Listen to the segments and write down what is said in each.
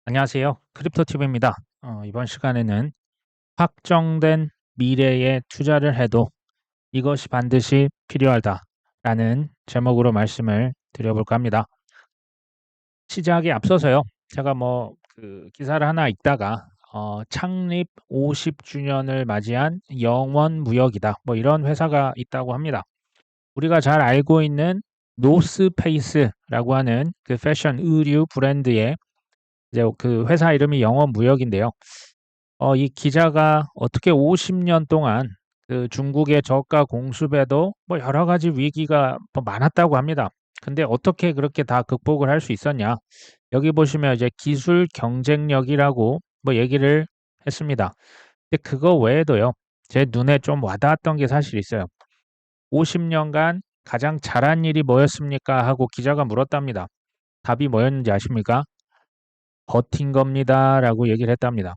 안녕하세요. 크립토TV입니다. 이번 시간에는 확정된 미래에 투자를 해도 이것이 반드시 필요하다라는 제목으로 말씀을 드려볼까 합니다. 시작에 앞서서요. 제가 그 기사를 하나 읽다가 창립 50주년을 맞이한 영원무역이다. 이런 회사가 있다고 합니다. 우리가 잘 알고 있는 노스페이스라고 하는 그 패션 의류 브랜드의 이제 그 회사 이름이 영원무역인데요. 이 기자가 어떻게 50년 동안 그 중국의 저가 공수배도 여러 가지 위기가 많았다고 합니다. 근데 어떻게 그렇게 다 극복을 할 수 있었냐? 여기 보시면 이제 기술 경쟁력이라고 얘기를 했습니다. 근데 그거 외에도요. 제 눈에 좀 와닿았던 게 사실 있어요. 50년간 가장 잘한 일이 뭐였습니까? 하고 기자가 물었답니다. 답이 뭐였는지 아십니까? 버틴 겁니다라고 얘기를 했답니다.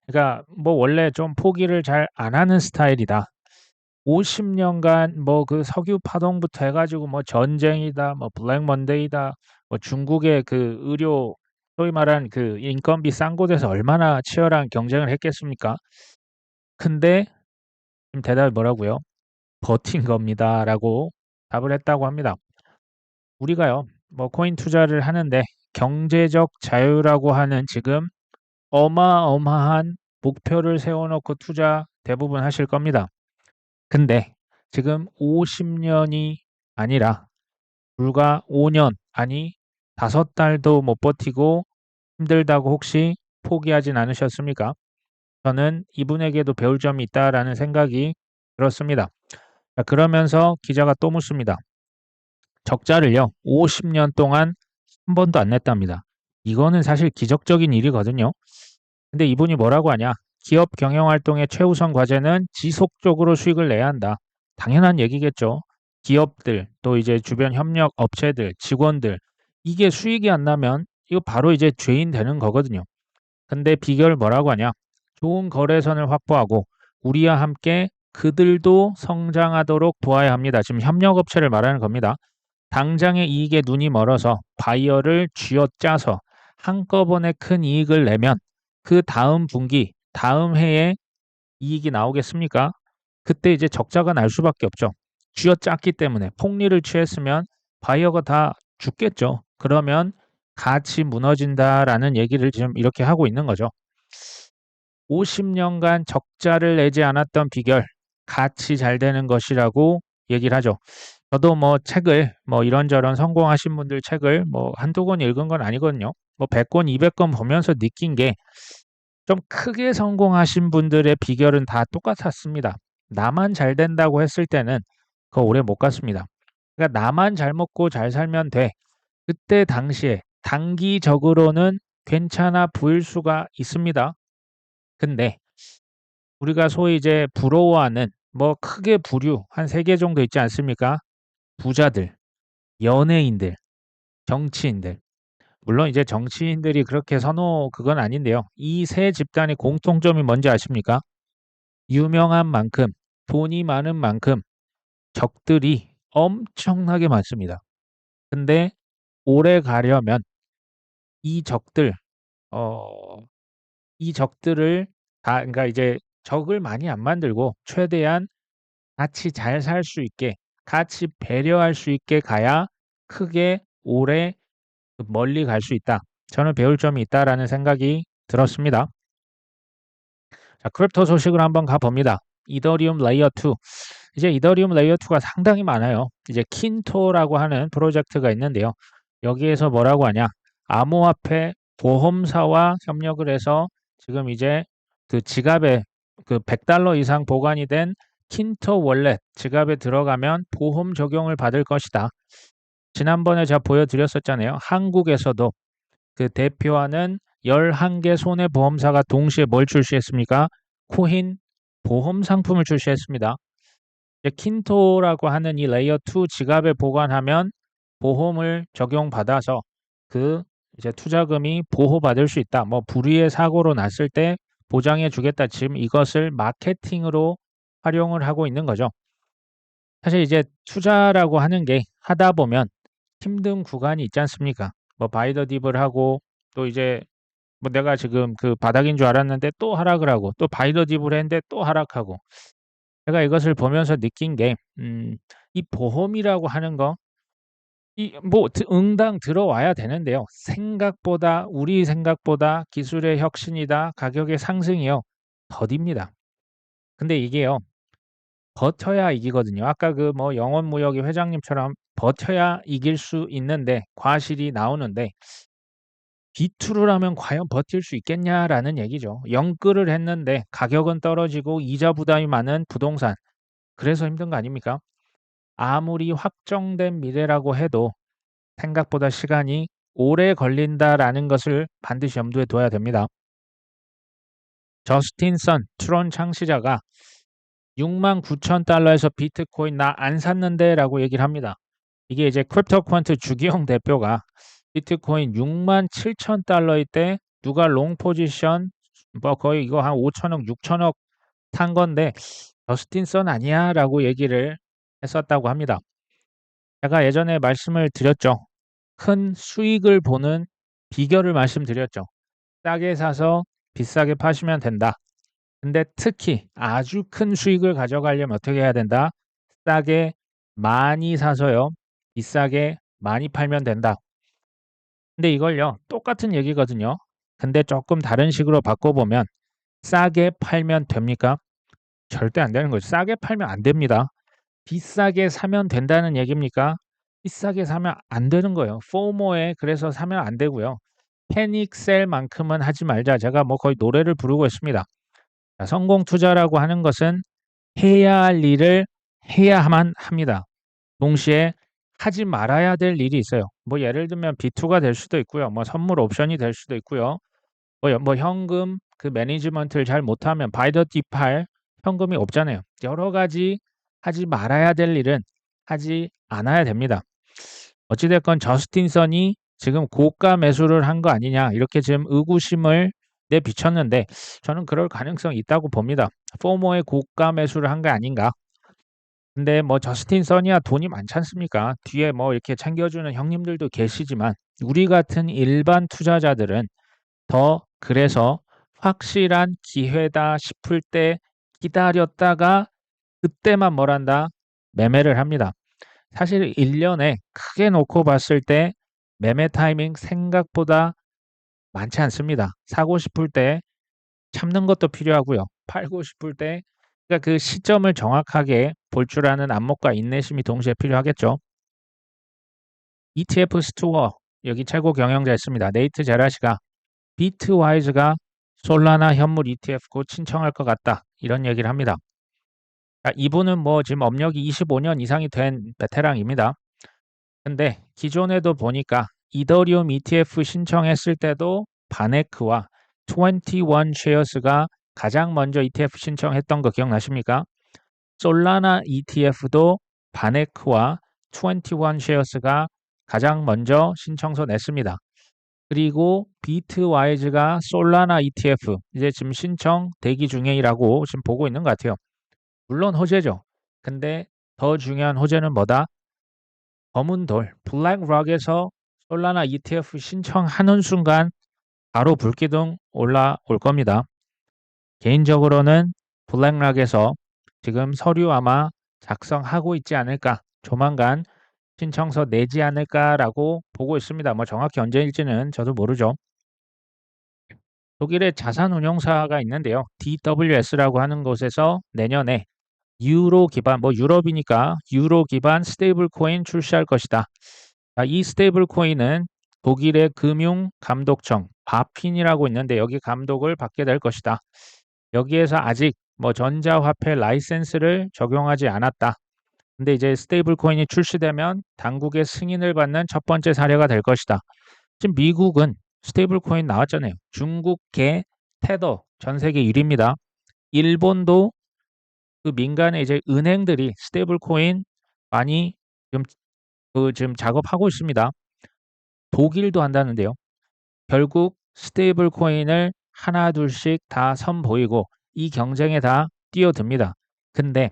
그러니까 원래 좀 포기를 잘 안 하는 스타일이다. 50년간 그 석유 파동부터 해가지고 전쟁이다, 블랙 먼데이다, 중국의 그 의료 소위 말한 그 인건비 싼 곳에서 얼마나 치열한 경쟁을 했겠습니까? 근데 지금 대답이 뭐라고요? 버틴 겁니다라고 답을 했다고 합니다. 우리가요, 코인 투자를 하는데 경제적 자유라고 하는 지금 어마어마한 목표를 세워놓고 투자 대부분 하실 겁니다. 근데 지금 50년이 아니라 불과 5년, 아니 5달도 못 버티고 힘들다고 혹시 포기하진 않으셨습니까? 저는 이분에게도 배울 점이 있다라는 생각이 들었습니다. 자, 그러면서 기자가 또 묻습니다. 적자를요, 50년 동안 한 번도 안 냈답니다. 이거는 사실 기적적인 일이거든요. 근데 이분이 뭐라고 하냐? 기업 경영 활동의 최우선 과제는 지속적으로 수익을 내야 한다. 당연한 얘기겠죠. 기업들, 또 이제 주변 협력 업체들, 직원들, 이게 수익이 안 나면 이거 바로 이제 죄인 되는 거거든요. 근데 비결 뭐라고 하냐? 좋은 거래선을 확보하고 우리와 함께 그들도 성장하도록 도와야 합니다. 지금 협력 업체를 말하는 겁니다. 당장의 이익에 눈이 멀어서 바이어를 쥐어짜서 한꺼번에 큰 이익을 내면 그 다음 분기, 다음 해에 이익이 나오겠습니까? 그때 이제 적자가 날 수밖에 없죠. 쥐어짰기 때문에 폭리를 취했으면 바이어가 다 죽겠죠. 그러면 같이 무너진다라는 얘기를 지금 이렇게 하고 있는 거죠. 50년간 적자를 내지 않았던 비결, 같이 잘 되는 것이라고 얘기를 하죠. 저도 책을 이런저런 성공하신 분들 책을 한두 권 읽은 건 아니거든요. 100권, 200권 보면서 느낀 게 좀 크게 성공하신 분들의 비결은 다 똑같았습니다. 나만 잘 된다고 했을 때는 그거 오래 못 갔습니다. 그러니까 나만 잘 먹고 잘 살면 돼. 그때 당시에 단기적으로는 괜찮아 보일 수가 있습니다. 근데 우리가 소위 이제 부러워하는 크게 부류 한 세 개 정도 있지 않습니까? 부자들, 연예인들, 정치인들. 물론 이제 정치인들이 그렇게 그건 아닌데요. 이 세 집단의 공통점이 뭔지 아십니까? 유명한 만큼, 돈이 많은 만큼 적들이 엄청나게 많습니다. 근데 오래 가려면 이 적들, 어, 이 적들을 그러니까 이제 적을 많이 안 만들고 최대한 같이 잘 살 수 있게, 같이 배려할 수 있게 가야 크게 오래 멀리 갈 수 있다. 저는 배울 점이 있다라는 생각이 들었습니다. 자, 크립토 소식을 한번 가봅니다. 이더리움 레이어 2. 이제 이더리움 레이어 2가 상당히 많아요. 이제 킨토라고 하는 프로젝트가 있는데요. 여기에서 뭐라고 하냐? 암호화폐 보험사와 협력을 해서 지금 이제 그 지갑에 그 $100 이상 보관이 된 킨토 월렛 지갑에 들어가면 보험 적용을 받을 것이다. 지난번에 제가 보여드렸었잖아요. 한국에서도 그 대표하는 11개 손해보험사가 동시에 뭘 출시했습니까? 코인 보험 상품을 출시했습니다. 이제 킨토라고 하는 이 레이어 2 지갑에 보관하면 보험을 적용받아서 그 이제 투자금이 보호받을 수 있다. 불의의 사고로 났을 때 보장해 주겠다. 지금 이것을 마케팅으로 활용을 하고 있는 거죠. 사실 이제 투자라고 하는 게 하다 보면 힘든 구간이 있지 않습니까? 바이 더 딥을 하고 또 이제 뭐 내가 지금 그 바닥인 줄 알았는데 또 하락을 하고 또 바이더 딥을 했는데 또 하락하고 제가 이것을 보면서 느낀 게 이 보험이라고 하는 거 이 뭐 응당 들어와야 되는데요. 생각보다 우리 생각보다 기술의 혁신이다, 가격의 상승이요. 더딥니다. 근데 이게요. 버텨야 이기거든요. 아까 그 뭐 영원무역의 회장님처럼 버텨야 이길 수 있는데 과실이 나오는데 B2를 하면 과연 버틸 수 있겠냐라는 얘기죠. 영끌을 했는데 가격은 떨어지고 이자 부담이 많은 부동산. 그래서 힘든 거 아닙니까? 아무리 확정된 미래라고 해도 생각보다 시간이 오래 걸린다라는 것을 반드시 염두에 둬야 됩니다. 저스틴 선 트론 창시자가 69,000달러에서 비트코인 나 안 샀는데라고 얘기를 합니다. 이게 이제 크립토 퀀트 주기용 대표가 비트코인 67,000달러일 때 누가 롱 포지션 뭐 거의 이거 한 5천억, 6천억 탄 건데 저스틴 선 아니야라고 얘기를 했었다고 합니다. 제가 예전에 말씀을 드렸죠. 큰 수익을 보는 비결을 말씀드렸죠. 싸게 사서 비싸게 파시면 된다. 근데 특히 아주 큰 수익을 가져가려면 어떻게 해야 된다? 싸게 많이 사서요. 비싸게 많이 팔면 된다. 근데 이걸요. 똑같은 얘기거든요. 근데 조금 다른 식으로 바꿔보면 싸게 팔면 됩니까? 절대 안 되는 거죠. 싸게 팔면 안 됩니다. 비싸게 사면 된다는 얘기입니까? 비싸게 사면 안 되는 거예요. 포모에 그래서 사면 안 되고요. 패닉 셀만큼은 하지 말자. 제가 뭐 거의 노래를 부르고 있습니다. 자, 성공 투자라고 하는 것은 해야 할 일을 해야만 합니다. 동시에 하지 말아야 될 일이 있어요. 뭐 예를 들면 B2가 될 수도 있고요. 뭐 선물 옵션이 될 수도 있고요. 뭐 현금 그 매니지먼트를 잘 못하면 바이더 디팔 현금이 없잖아요. 여러 가지 하지 말아야 될 일은 하지 않아야 됩니다. 어찌됐건 저스틴 선이 지금 고가 매수를 한 거 아니냐 이렇게 지금 의구심을 내비쳤는데 저는 그럴 가능성이 있다고 봅니다. 포모의 고가 매수를 한 게 아닌가. 근데 뭐 저스틴 선이야 돈이 많지 않습니까? 뒤에 뭐 이렇게 챙겨주는 형님들도 계시지만 우리 같은 일반 투자자들은 더 그래서 확실한 기회다 싶을 때 기다렸다가 그때만 뭘한다? 매매를 합니다. 사실 1년에 크게 놓고 봤을 때 매매 타이밍 생각보다 많지 않습니다. 사고 싶을 때 참는 것도 필요하고요. 팔고 싶을 때 그러니까 그 시점을 정확하게 볼 줄 아는 안목과 인내심이 동시에 필요하겠죠. ETF 스토어 여기 최고 경영자 있습니다. 네이트 제라시가 비트와이즈가 솔라나 현물 ETF 곧 신청할 것 같다. 이런 얘기를 합니다. 이분은 뭐 지금 업력이 25년 이상이 된 베테랑입니다. 근데 기존에도 보니까 이더리움 ETF 신청했을 때도 바네크와 21 쉐어스가 가장 먼저 ETF 신청했던 거 기억나십니까? 솔라나 ETF도 바네크와 21 쉐어스가 가장 먼저 신청서 냈습니다. 그리고 비트와이즈가 솔라나 ETF 이제 지금 신청 대기 중이라고 지금 보고 있는 것 같아요. 물론 호재죠. 근데 더 중요한 호재는 뭐다? 검은 돌, 블랙락에서 솔라나 ETF 신청하는 순간 바로 불기둥 올라올 겁니다. 개인적으로는 블랙락에서 지금 서류 아마 작성하고 있지 않을까, 조만간 신청서 내지 않을까라고 보고 있습니다. 뭐 정확히 언제일지는 저도 모르죠. 독일의 자산운용사가 있는데요. DWS라고 하는 곳에서 내년에 유로 기반, 뭐 유럽이니까 유로 기반 스테이블 코인 출시할 것이다. 이 스테이블 코인은 독일의 금융 감독청 바핀이라고 있는데 여기 감독을 받게 될 것이다. 여기에서 아직 뭐 전자화폐 라이센스를 적용하지 않았다. 근데 이제 스테이블 코인이 출시되면 당국의 승인을 받는 첫 번째 사례가 될 것이다. 지금 미국은 스테이블 코인 나왔잖아요. 중국계 테더 전 세계 1위입니다. 일본도 그 민간의 이제 은행들이 스테이블 코인 많이 지금 작업하고 있습니다. 독일도 한다는데요. 결국 스테이블 코인을 하나 둘씩 다 선보이고 이 경쟁에 다 뛰어듭니다. 근데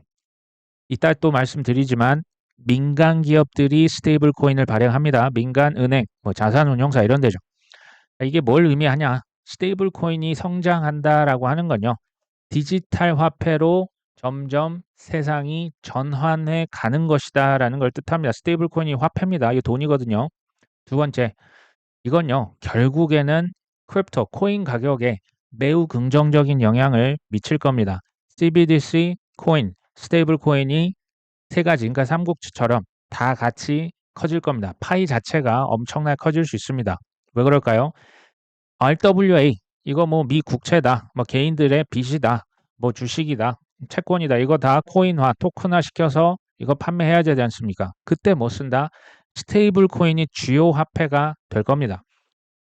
이따 또 말씀드리지만 민간 기업들이 스테이블 코인을 발행합니다. 민간 은행, 뭐 자산운용사 이런 데죠. 이게 뭘 의미하냐? 스테이블 코인이 성장한다라고 하는 건요. 디지털 화폐로 점점 세상이 전환해 가는 것이다라는 걸 뜻합니다. 스테이블 코인이 화폐입니다. 이게 돈이거든요. 두 번째, 이건요. 결국에는 크립토 코인 가격에 매우 긍정적인 영향을 미칠 겁니다. CBDC 코인, 스테이블 코인이 세 가지, 그러니까 삼국지처럼 다 같이 커질 겁니다. 파이 자체가 엄청나게 커질 수 있습니다. 왜 그럴까요? RWA 이거 뭐 미 국채다, 뭐 개인들의 빚이다, 뭐 주식이다, 채권이다, 이거 다 코인화, 토큰화 시켜서 이거 판매해야 되지 않습니까? 그때 뭐 쓴다? 스테이블 코인이 주요 화폐가 될 겁니다.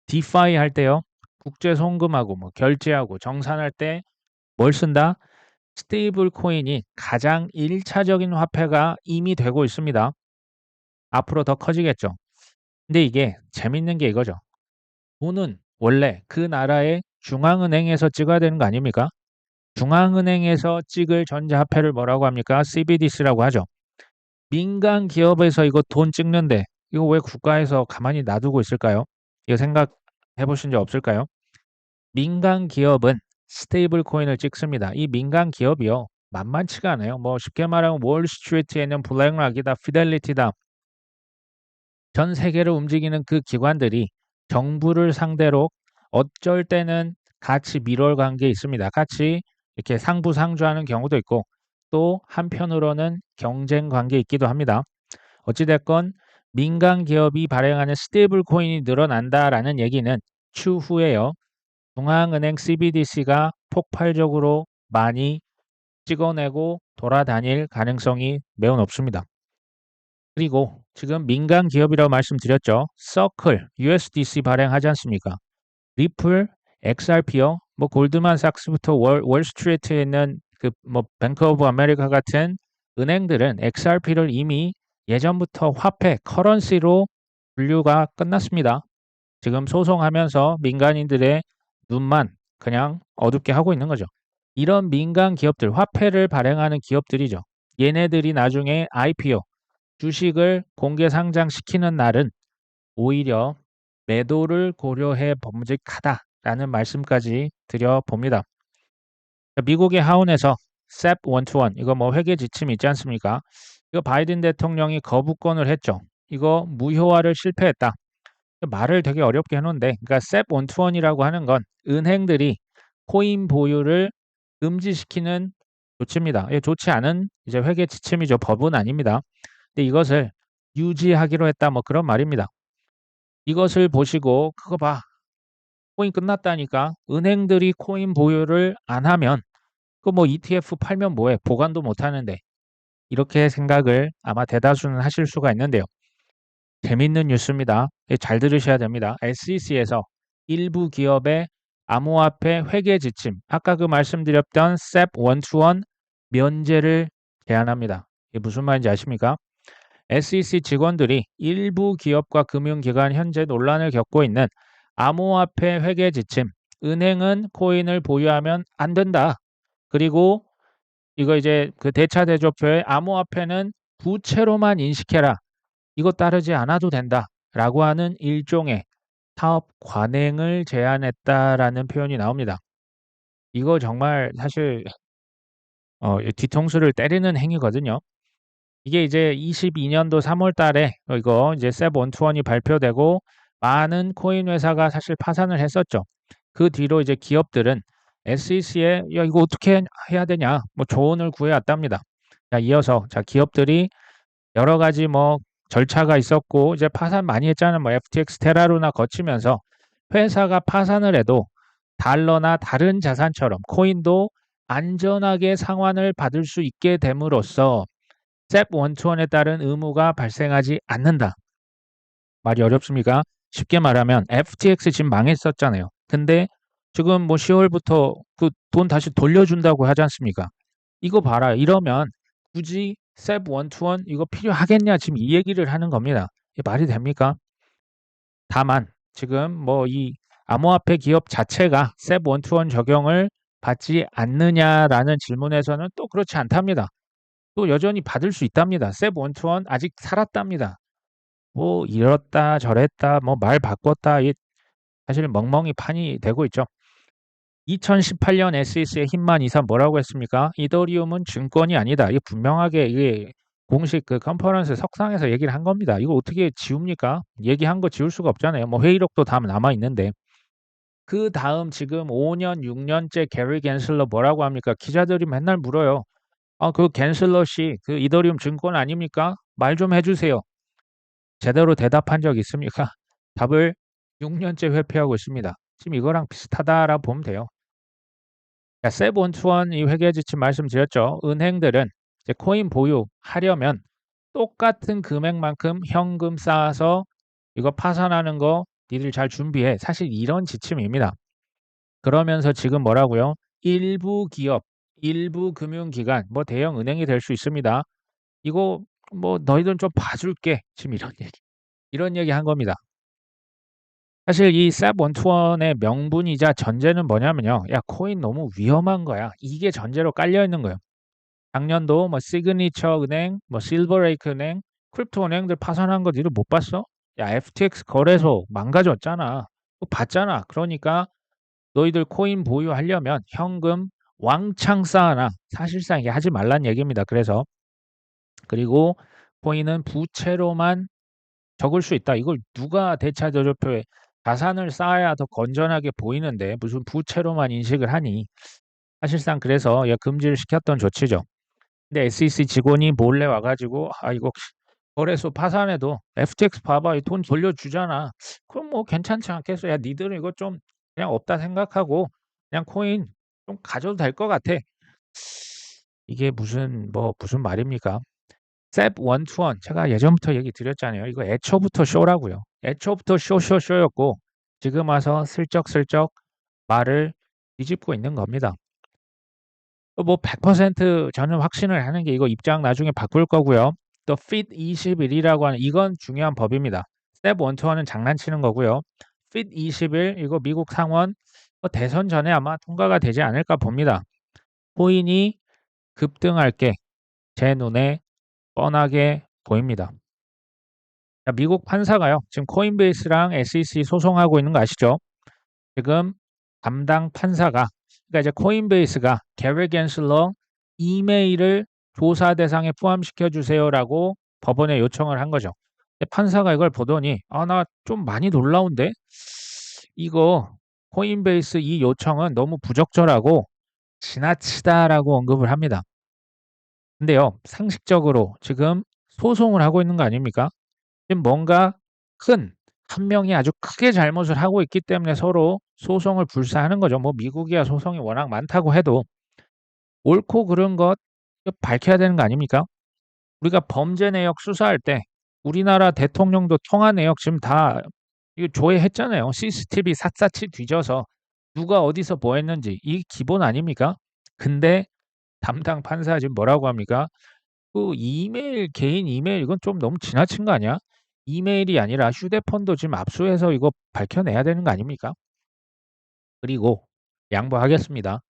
디파이 할 때요, 국제 송금하고 뭐 결제하고 정산할 때 뭘 쓴다? 스테이블 코인이 가장 1차적인 화폐가 이미 되고 있습니다. 앞으로 더 커지겠죠. 근데 이게 재밌는 게 이거죠. 돈은 원래 그 나라의 중앙은행에서 찍어야 되는 거 아닙니까? 중앙은행에서 찍을 전자화폐를 뭐라고 합니까? CBDC라고 하죠. 민간 기업에서 이거 돈 찍는데 이거 왜 국가에서 가만히 놔두고 있을까요? 이거 생각해 보신 적 없을까요? 민간 기업은 스테이블 코인을 찍습니다. 이 민간 기업이요. 만만치가 않아요. 뭐 쉽게 말하면 월스트리트에 있는 블랙락이다, 피델리티다. 전 세계를 움직이는 그 기관들이 정부를 상대로 어쩔 때는 같이 밀월 관계에 있습니다. 같이 이렇게 상부상조하는 경우도 있고 또 한편으로는 경쟁 관계에 있기도 합니다. 어찌됐건 민간 기업이 발행하는 스테이블 코인이 늘어난다라는 얘기는 추후에요. 중앙은행 CBDC가 폭발적으로 많이 찍어내고 돌아다닐 가능성이 매우 높습니다. 그리고 지금 민간 기업이라고 말씀드렸죠. 서클, USDC 발행하지 않습니까? 리플, XRP요. 뭐 골드만삭스부터 월스트리트에 있는 그 뭐 뱅크 오브 아메리카 같은 은행들은 XRP를 이미 예전부터 화폐, 커런시로 분류가 끝났습니다. 지금 소송하면서 민간인들의 눈만 그냥 어둡게 하고 있는 거죠. 이런 민간 기업들, 화폐를 발행하는 기업들이죠. 얘네들이 나중에 IPO, 주식을 공개 상장시키는 날은 오히려 매도를 고려해 범직하다라는 말씀까지 드려봅니다. 미국의 하원에서 SEP 121 이거 뭐 회계 지침이 있지 않습니까? 이거 바이든 대통령이 거부권을 했죠. 이거 무효화를 실패했다. 말을 되게 어렵게 해놓은데, 그러니까 SEP 121이라고 하는 건 은행들이 코인 보유를 금지시키는 조치입니다. 좋지 않은 이제 회계 지침이죠. 법은 아닙니다. 근데 이것을 유지하기로 했다. 뭐 그런 말입니다. 이것을 보시고 그거 봐. 코인 끝났다니까. 은행들이 코인 보유를 안 하면 그 뭐 ETF 팔면 뭐해? 보관도 못 하는데. 이렇게 생각을 아마 대다수는 하실 수가 있는데요. 재밌는 뉴스입니다. 잘 들으셔야 됩니다. SEC에서 일부 기업의 암호화폐 회계 지침, 아까 그 말씀드렸던 SEP 121 면제를 제안합니다. 이게 무슨 말인지 아십니까? SEC 직원들이 일부 기업과 금융기관 현재 논란을 겪고 있는 암호화폐 회계 지침, 은행은 코인을 보유하면 안 된다. 그리고 이거 이제 그 대차대조표에 암호화폐는 부채로만 인식해라. 이거 따르지 않아도 된다라고 하는 일종의 사업 관행을 제안했다라는 표현이 나옵니다. 이거 정말 사실 뒤통수를 때리는 행위거든요. 이게 이제 22년도 3월 달에 이거 이제 SEP 121이 발표되고 많은 코인 회사가 사실 파산을 했었죠. 그 뒤로 이제 기업들은 SEC에 야 이거 어떻게 해야 되냐 뭐 조언을 구해왔답니다. 자, 이어서 자 기업들이 여러 가지 뭐 절차가 있었고 이제 파산 많이 했잖아요. 뭐 FTX 테라루나 거치면서 회사가 파산을 해도 달러나 다른 자산처럼 코인도 안전하게 상환을 받을 수 있게 됨으로써 SEP 121에 따른 의무가 발생하지 않는다. 말이 어렵습니까? 쉽게 말하면 FTX 지금 망했었잖아요. 근데 지금 뭐 10월부터 그 돈 다시 돌려준다고 하지 않습니까? 이거 봐라. 이러면 굳이 SEP 121 이거 필요하겠냐? 지금 이 얘기를 하는 겁니다. 이게 말이 됩니까? 다만 지금 뭐 이 암호화폐 기업 자체가 SEP 121 적용을 받지 않느냐라는 질문에서는 또 그렇지 않답니다. 또 여전히 받을 수 있답니다. SEP 121 아직 살았답니다. 뭐 이랬다 저랬다 뭐 말 바꿨다 이 사실 멍멍이 판이 되고 있죠. 2018년 SEC의 힘만 이사 뭐라고 했습니까? 이더리움은 증권이 아니다. 이게 분명하게 이게 공식 그 컨퍼런스 석상에서 얘기를 한 겁니다. 이거 어떻게 지웁니까? 얘기한 거 지울 수가 없잖아요. 뭐 회의록도 다 남아 있는데. 그 다음 지금 5년, 6년째 게리 겐슬러 뭐라고 합니까? 기자들이 맨날 물어요. 아, 그 겐슬러 씨, 그 이더리움 증권 아닙니까? 말 좀 해주세요. 제대로 대답한 적 있습니까? 답을 6년째 회피하고 있습니다. 지금 이거랑 비슷하다라고 보면 돼요. 세븐투원 이 회계 지침 말씀드렸죠. 은행들은 이제 코인 보유하려면 똑같은 금액만큼 현금 쌓아서 이거 파산하는 거 니들 잘 준비해. 사실 이런 지침입니다. 그러면서 지금 뭐라고요? 일부 기업, 일부 금융기관, 뭐 대형 은행이 될 수 있습니다. 이거 뭐 너희들은 좀 봐줄게. 지금 이런 얘기 한 겁니다. 사실 이 셉121의 명분이자 전제는 뭐냐면요. 야, 코인 너무 위험한 거야. 이게 전제로 깔려 있는 거예요. 작년도 뭐 시그니처 은행, 뭐 실버레이크 은행, 크립토 은행들 파산한 거 니들 못 봤어? 야, FTX 거래소 망가졌잖아. 그거 봤잖아. 그러니까 너희들 코인 보유하려면 현금 왕창 쌓아놔. 사실상 이게 하지 말란 얘기입니다. 그래서 그리고 코인은 부채로만 적을 수 있다. 이걸 누가 대차대조표에 자산을 쌓아야 더 건전하게 보이는데 무슨 부채로만 인식을 하니 사실상 그래서 금지를 시켰던 조치죠. 근데 SEC 직원이 몰래 와가지고 아 이거 거래소 파산해도 FTX 봐봐 이 돈 돌려주잖아. 그럼 뭐 괜찮지 않겠어? 야 니들은 이거 좀 그냥 없다 생각하고 그냥 코인 좀 가져도 될 것 같아. 이게 무슨 말입니까? 셉 원투원 제가 예전부터 얘기 드렸잖아요. 이거 애초부터 쇼라고요. 애초부터 쇼였고 지금 와서 슬쩍슬쩍 말을 뒤집고 있는 겁니다. 뭐 100% 저는 확신을 하는 게 이거 입장 나중에 바꿀 거고요. 또 fit 21이라고 하는 이건 중요한 법입니다. 스텝 1, 2는 장난치는 거고요. fit 21 이거 미국 상원 대선 전에 아마 통과가 되지 않을까 봅니다. 코인이 급등할 게 제 눈에 뻔하게 보입니다. 자, 미국 판사가요. 지금 코인베이스랑 SEC 소송하고 있는 거 아시죠? 지금 담당 판사가 그러니까 이제 코인베이스가 게리 겐슬러 이메일을 조사 대상에 포함시켜 주세요라고 법원에 요청을 한 거죠. 근데 판사가 이걸 보더니 아, 나 좀 많이 놀라운데 이거 코인베이스 이 요청은 너무 부적절하고 지나치다라고 언급을 합니다. 근데요, 상식적으로 지금 소송을 하고 있는 거 아닙니까? 지금 뭔가 큰 한 명이 아주 크게 잘못을 하고 있기 때문에 서로 소송을 불사하는 거죠. 뭐 미국이야 소송이 워낙 많다고 해도 옳고 그른 것 밝혀야 되는 거 아닙니까? 우리가 범죄 내역 수사할 때 우리나라 대통령도 통화 내역 지금 다 이거 조회했잖아요. CCTV 샅샅이 뒤져서 누가 어디서 뭐 했는지 이 기본 아닙니까? 근데 담당 판사 지금 뭐라고 합니까? 그 이메일 개인 이메일 이건 좀 너무 지나친 거 아니야? 이메일이 아니라 휴대폰도 지금 압수해서 이거 밝혀내야 되는 거 아닙니까? 그리고 양보하겠습니다.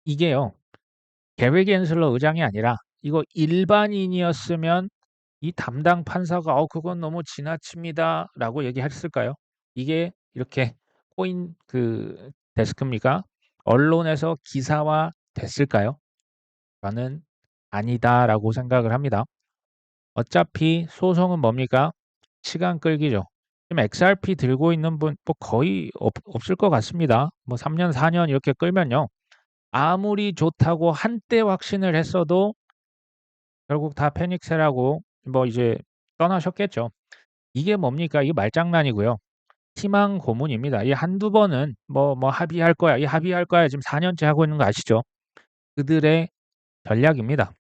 이게요. 게리 겐슬러 의장이 아니라 이거 일반인이었으면 이 담당 판사가 그건 너무 지나칩니다라고 얘기했을까요? 이게 이렇게 코인 그 데스크입니까? 언론에서 기사화 됐을까요? 저는 아니다라고 생각을 합니다. 어차피 소송은 뭡니까? 시간 끌기죠. 지금 XRP 들고 있는 분 뭐 거의 없을 것 같습니다. 뭐 3년, 4년 이렇게 끌면요. 아무리 좋다고 한때 확신을 했어도 결국 다 패닉세라고 뭐 이제 떠나셨겠죠. 이게 뭡니까? 이게 말장난이고요. 희망 고문입니다. 이 한두 번은 뭐 합의할 거야. 이 합의할 거야. 지금 4년째 하고 있는 거 아시죠? 그들의 전략입니다.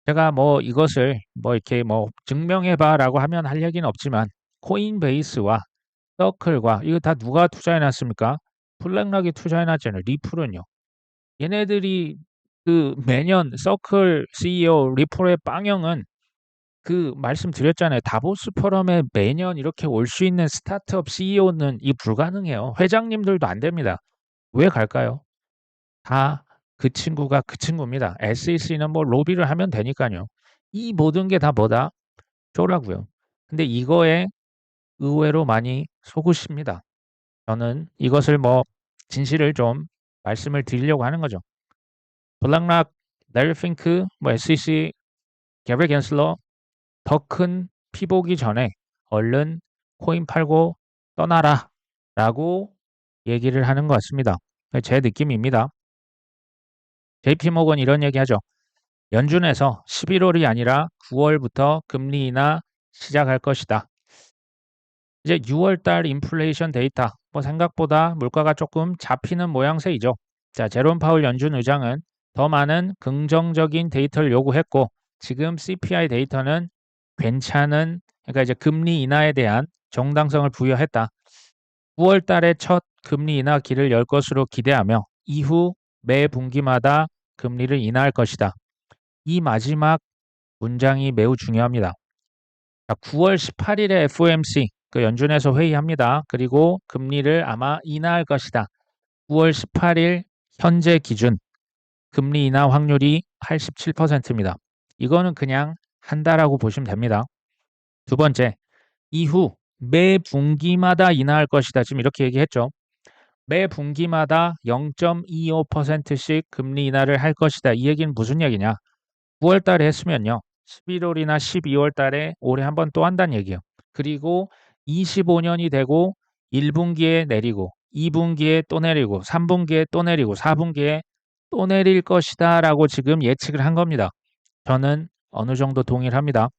제가 뭐 이것을 뭐 이렇게 뭐 증명해봐라고 하면 할 얘기는 없지만 코인베이스와 서클과 이거 다 누가 투자해놨습니까? 블랙락이 투자해놨잖아요. 리플은요. 얘네들이 그 매년 서클 CEO 리플의 빵형은 그 말씀드렸잖아요. 다보스 포럼에 매년 이렇게 올 수 있는 스타트업 CEO는 이 불가능해요. 회장님들도 안 됩니다. 왜 갈까요? 다 그 친구가 그 친구입니다. SEC는 뭐 로비를 하면 되니까요. 이 모든 게 다 뭐다? 쇼라고요. 근데 이거에 의외로 많이 속으십니다. 저는 이것을 뭐 진실을 좀 말씀을 드리려고 하는 거죠. 블락락, 레리 핑크, SEC, 게리 겐슬러 더 큰 피보기 전에 얼른 코인 팔고 떠나라 라고 얘기를 하는 것 같습니다. 제 느낌입니다. JP모건 이런 얘기하죠. 연준에서 11월이 아니라 9월부터 금리 인하 시작할 것이다. 이제 6월달 인플레이션 데이터 생각보다 물가가 조금 잡히는 모양새이죠. 자, 제롬 파월 연준 의장은 더 많은 긍정적인 데이터를 요구했고 지금 CPI 데이터는 괜찮은 그러니까 이제 금리 인하에 대한 정당성을 부여했다. 9월 달에 첫 금리 인하 길을 열 것으로 기대하며 이후 매 분기마다 금리를 인하할 것이다. 이 마지막 문장이 매우 중요합니다. 9월 18일에 FOMC 연준에서 회의합니다. 그리고 금리를 아마 인하할 것이다. 9월 18일 현재 기준 금리 인하 확률이 87%입니다. 이거는 그냥 한다라고 보시면 됩니다. 두 번째, 이후 매 분기마다 인하할 것이다. 지금 이렇게 얘기했죠. 매 분기마다 0.25%씩 금리 인하를 할 것이다. 이 얘기는 무슨 얘기냐? 9월 달에 했으면요. 11월이나 12월 달에 올해 한 번 또 한다는 얘기예요. 그리고 25년이 되고 1분기에 내리고 2분기에 또 내리고 3분기에 또 내리고 4분기에 또 내릴 것이다 라고 지금 예측을 한 겁니다. 저는 어느 정도 동일합니다.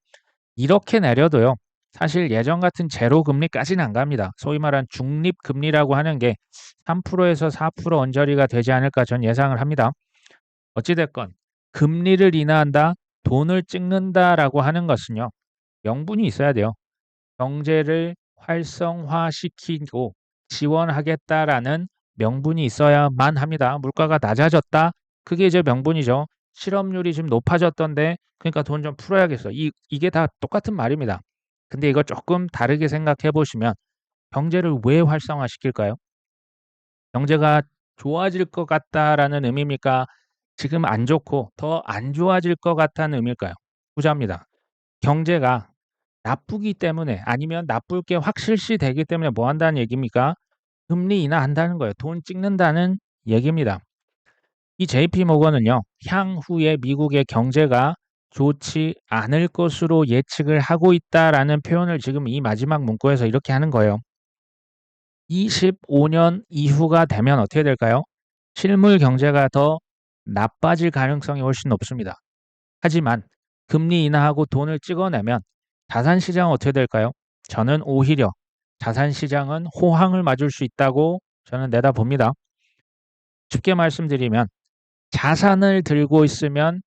이렇게 내려도요. 사실 예전 같은 제로 금리까지는 안 갑니다. 소위 말한 중립 금리라고 하는 게 3%에서 4% 언저리가 되지 않을까 전 예상을 합니다. 어찌됐건 금리를 인하한다, 돈을 찍는다라고 하는 것은요. 명분이 있어야 돼요. 경제를 활성화시키고 지원하겠다라는 명분이 있어야만 합니다. 물가가 낮아졌다. 그게 이제 명분이죠. 실업률이 지금 높아졌던데 그러니까 돈 좀 풀어야겠어. 이게 다 똑같은 말입니다. 근데 이거 조금 다르게 생각해 보시면 경제를 왜 활성화시킬까요? 경제가 좋아질 것 같다라는 의미입니까? 지금 안 좋고 더 안 좋아질 것 같다는 의미일까요? 후자입니다. 경제가 나쁘기 때문에 아니면 나쁠 게 확실시 되기 때문에 뭐 한다는 얘기입니까? 금리 인하한다는 거예요. 돈 찍는다는 얘기입니다. 이 JP 모건은요. 향후에 미국의 경제가 좋지 않을 것으로 예측을 하고 있다라는 표현을 지금 이 마지막 문구에서 이렇게 하는 거예요. 25년 이후가 되면 어떻게 될까요? 실물 경제가 더 나빠질 가능성이 훨씬 높습니다. 하지만 금리 인하하고 돈을 찍어내면 자산 시장은 어떻게 될까요? 저는 오히려 자산 시장은 호황을 맞을 수 있다고 저는 내다봅니다. 쉽게 말씀드리면 자산을 들고 있으면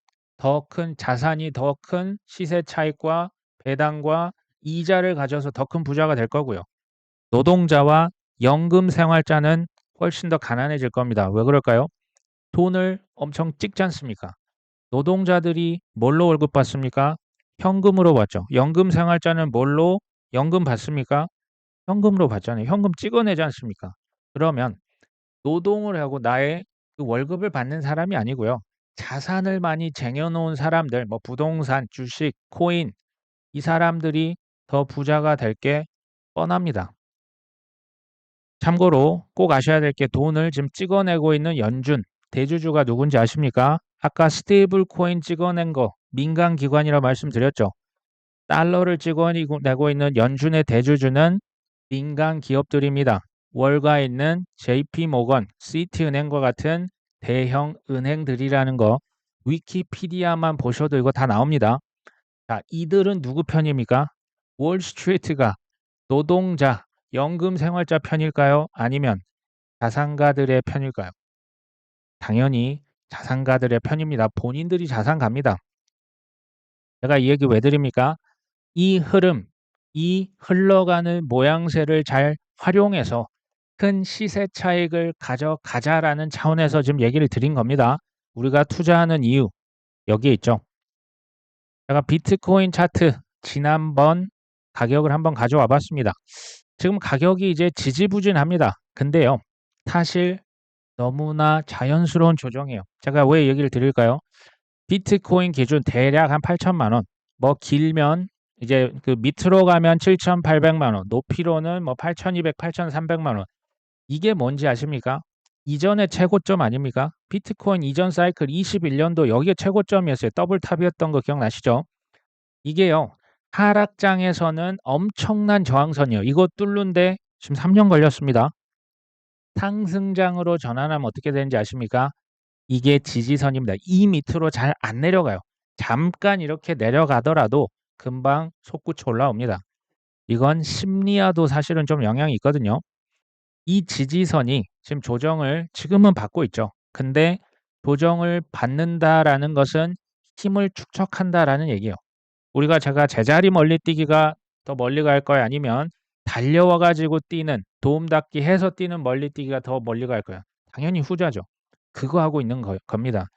자산이 더 큰 시세 차익과 배당과 이자를 가져서 더 큰 부자가 될 거고요. 노동자와 연금 생활자는 훨씬 더 가난해질 겁니다. 왜 그럴까요? 돈을 엄청 찍지 않습니까? 노동자들이 뭘로 월급 받습니까? 현금으로 받죠. 연금 생활자는 뭘로 연금 받습니까? 현금으로 받잖아요. 현금 찍어내지 않습니까? 그러면 노동을 하고 나의 그 월급을 받는 사람이 아니고요. 자산을 많이 쟁여놓은 사람들, 부동산, 주식, 코인, 이 사람들이 더 부자가 될 게 뻔합니다. 참고로 꼭 아셔야 될 게 돈을 지금 찍어내고 있는 연준, 대주주가 누군지 아십니까? 아까 스테이블 코인 찍어낸 거 민간 기관이라 말씀드렸죠. 달러를 찍어내고 있는 연준의 대주주는 민간 기업들입니다. 월가 있는 JP 모건, 시티은행과 같은 대형 은행들이라는 거 위키피디아만 보셔도 이거 다 나옵니다. 자, 이들은 누구 편입니까? 월스트리트가 노동자, 연금 생활자 편일까요? 아니면 자산가들의 편일까요? 당연히 자산가들의 편입니다. 본인들이 자산가입니다. 제가 이 얘기 왜 드립니까? 이 흐름, 이 흘러가는 모양새를 잘 활용해서 큰 시세 차익을 가져가자라는 차원에서 지금 얘기를 드린 겁니다. 우리가 투자하는 이유, 여기에 있죠. 제가 비트코인 차트 지난번 가격을 한번 가져와 봤습니다. 지금 가격이 이제 지지부진합니다. 근데요, 사실 너무나 자연스러운 조정이에요. 제가 왜 얘기를 드릴까요? 비트코인 기준 대략 한 8천만 원, 길면 이제 그 밑으로 가면 7,800만 원, 높이로는 8,200, 8,300만 원. 이게 뭔지 아십니까? 이전의 최고점 아닙니까? 비트코인 이전 사이클 21년도 여기에 최고점이었어요. 더블탑이었던 거 기억나시죠? 이게요. 하락장에서는 엄청난 저항선이에요. 이거 뚫는데 지금 3년 걸렸습니다. 상승장으로 전환하면 어떻게 되는지 아십니까? 이게 지지선입니다. 이 밑으로 잘 안 내려가요. 잠깐 이렇게 내려가더라도 금방 솟구쳐 올라옵니다. 이건 심리화도 사실은 좀 영향이 있거든요. 이 지지선이 지금 조정을 지금은 받고 있죠. 근데 조정을 받는다라는 것은 힘을 축적한다라는 얘기예요. 우리가 제가 제자리 멀리 뛰기가 더 멀리 갈 거야 아니면 달려와 가지고 뛰는 도움닫기 해서 뛰는 멀리 뛰기가 더 멀리 갈 거야. 당연히 후자죠. 그거 하고 있는 겁니다.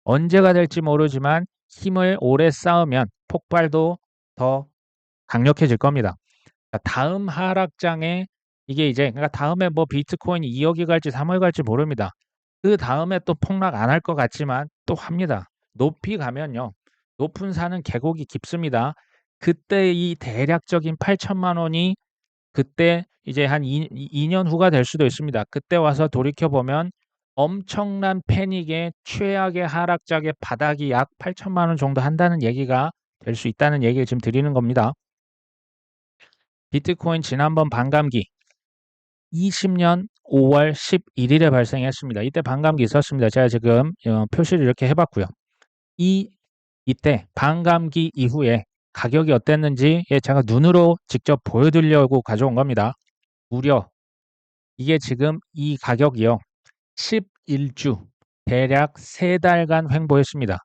언제가 될지 모르지만 힘을 오래 쌓으면 폭발도 더 강력해질 겁니다. 다음 하락장에 이게 이제 그러니까 다음에 뭐 비트코인이 2억이 갈지 3억이 갈지 모릅니다. 그 다음에 또 폭락 안 할 것 같지만 또 합니다. 높이 가면요. 높은 산은 계곡이 깊습니다. 그때 이 대략적인 8천만 원이 그때 이제 한 2년 후가 될 수도 있습니다. 그때 와서 돌이켜보면 엄청난 패닉의 최악의 하락장의 바닥이 약 8천만 원 정도 한다는 얘기가 될 수 있다는 얘기를 지금 드리는 겁니다. 비트코인 지난번 반감기 20년 5월 11일에 발생했습니다. 이때 반감기 있었습니다. 제가 지금 표시를 이렇게 해봤고요. 이때 반감기 이후에 가격이 어땠는지 제가 눈으로 직접 보여드리려고 가져온 겁니다. 무려 이게 지금 이 가격이요. 11주 대략 3달간 횡보했습니다.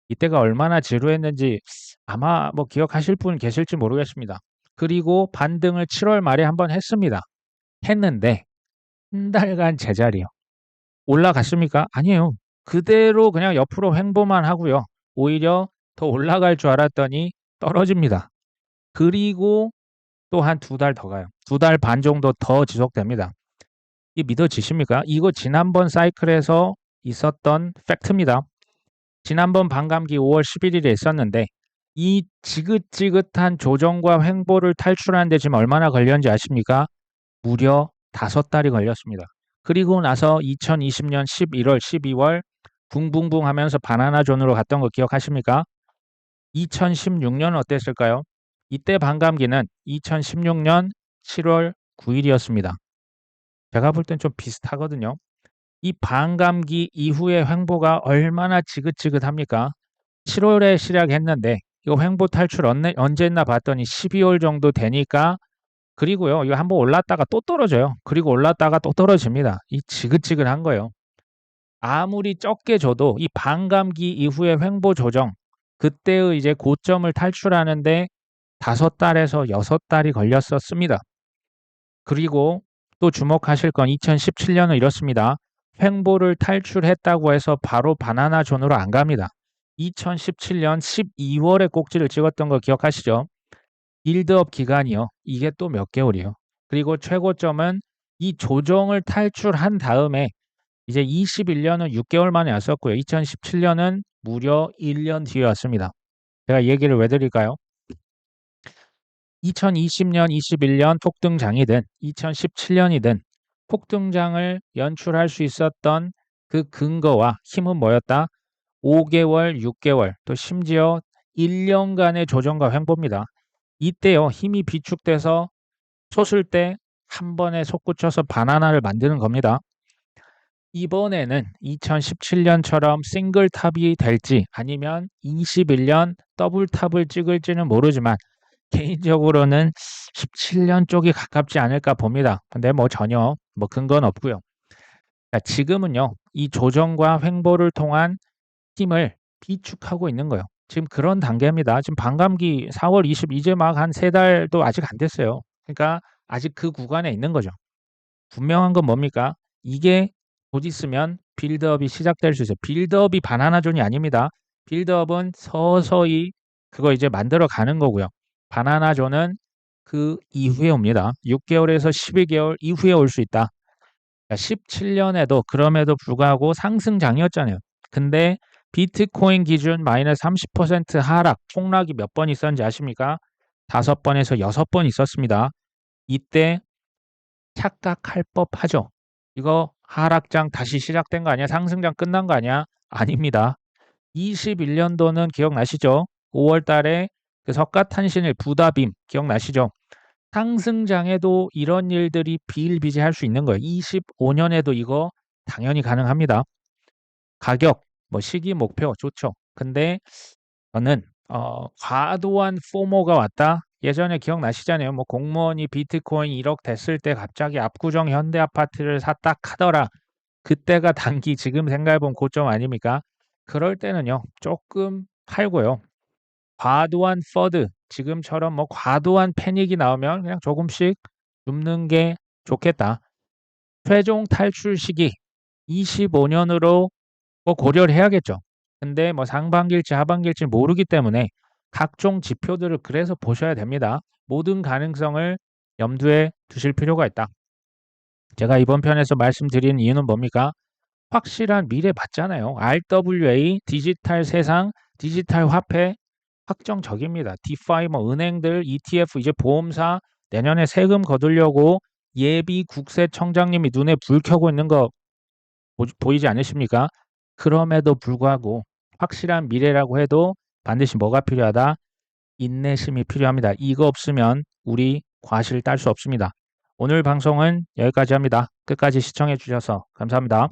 이때가 얼마나 지루했는지 아마 뭐 기억하실 분 계실지 모르겠습니다. 그리고 반등을 7월 말에 한번 했습니다. 했는데 한 달간 제자리요. 올라갔습니까? 아니에요. 그대로 그냥 옆으로 횡보만 하고요. 오히려 더 올라갈 줄 알았더니 떨어집니다. 그리고 또 한 2달 더 가요. 2달 반 정도 더 지속됩니다. 이 믿어지십니까? 이거 지난번 사이클에서 있었던 팩트입니다. 지난번 반감기 5월 11일에 있었는데 이 지긋지긋한 조정과 횡보를 탈출하는 데 지금 얼마나 걸렸는지 아십니까? 무려 5달이 걸렸습니다. 그리고 나서 2020년 11월, 12월 붕붕붕 하면서 바나나 존으로 갔던 거 기억하십니까? 2016년은 어땠을까요? 이때 반감기는 2016년 7월 9일이었습니다. 제가 볼 땐 좀 비슷하거든요. 이 반감기 이후의 횡보가 얼마나 지긋지긋합니까? 7월에 시작했는데 이거 횡보 탈출 언제 했나 봤더니 12월 정도 되니까 그리고요. 이거 한번 올랐다가 또 떨어져요. 그리고 올랐다가 또 떨어집니다. 이 지긋지긋한 거예요. 아무리 적게 줘도 이 반감기 이후의 횡보 조정 그때의 이제 고점을 탈출하는데 5달에서 6달이 걸렸었습니다. 그리고 또 주목하실 건 2017년은 이렇습니다. 횡보를 탈출했다고 해서 바로 바나나 존으로 안 갑니다. 2017년 12월에 꼭지를 찍었던 거 기억하시죠? 빌드업 기간이요. 이게 또 몇 개월이요. 그리고 최고점은 이 조정을 탈출한 다음에 이제 21년은 6개월 만에 왔었고요. 2017년은 무려 1년 뒤에 왔습니다. 제가 이 얘기를 왜 드릴까요? 2020년, 21년 폭등장이든 2017년이든 폭등장을 연출할 수 있었던 그 근거와 힘은 뭐였다? 5개월, 6개월, 또 심지어 1년간의 조정과 횡보입니다. 이때요, 힘이 비축돼서 솟을 때 한 번에 솟구쳐서 바나나를 만드는 겁니다. 이번에는 2017년처럼 싱글탑이 될지 아니면 21년 더블탑을 찍을지는 모르지만 개인적으로는 17년 쪽이 가깝지 않을까 봅니다. 근데 뭐 전혀 뭐 근거는 없고요. 지금은요, 이 조정과 횡보를 통한 힘을 비축하고 있는 거예요. 지금 그런 단계입니다. 지금 반감기 4월 20 이제 막 한 3달도 아직 안 됐어요. 그러니까 아직 그 구간에 있는 거죠. 분명한 건 뭡니까? 이게 곧 있으면 빌드업이 시작될 수 있어요. 빌드업이 바나나 존이 아닙니다. 빌드업은 서서히 그거 이제 만들어 가는 거고요. 바나나 존은 그 이후에 옵니다. 6개월에서 12개월 이후에 올 수 있다. 17년에도 그럼에도 불구하고 상승장이었잖아요. 근데 비트코인 기준 마이너스 30% 하락, 폭락이 몇 번 있었는지 아십니까? 5번에서 6번 있었습니다. 이때 착각할 법하죠. 이거 하락장 다시 시작된 거 아니야? 상승장 끝난 거 아니야? 아닙니다. 21년도는 기억나시죠? 5월 달에 그 석가탄신일 부다빔 기억나시죠? 상승장에도 이런 일들이 비일비재할 수 있는 거예요. 25년에도 이거 당연히 가능합니다. 가격, 뭐 시기 목표 좋죠. 근데 저는 과도한 포모가 왔다. 예전에 기억나시잖아요. 뭐 공무원이 비트코인 1억 됐을 때 갑자기 압구정 현대아파트를 샀다 하더라. 그때가 단기 지금 생각해보면 고점 아닙니까? 그럴 때는요. 조금 팔고요. 과도한 퍼드, 지금처럼 뭐 과도한 패닉이 나오면 그냥 조금씩 줍는 게 좋겠다. 최종 탈출 시기 25년으로 뭐 고려를 해야겠죠. 근데 뭐 상반기일지 하반기일지 모르기 때문에 각종 지표들을 그래서 보셔야 됩니다. 모든 가능성을 염두에 두실 필요가 있다. 제가 이번 편에서 말씀드린 이유는 뭡니까? 확실한 미래 맞잖아요. RWA, 디지털 세상, 디지털 화폐 확정적입니다. 디파이, 뭐 은행들, ETF, 이제 보험사 내년에 세금 거두려고 예비 국세청장님이 눈에 불 켜고 있는 거 보이지 않으십니까? 그럼에도 불구하고 확실한 미래라고 해도 반드시 뭐가 필요하다? 인내심이 필요합니다. 이거 없으면 우리 과실 딸 수 없습니다. 오늘 방송은 여기까지 합니다. 끝까지 시청해 주셔서 감사합니다.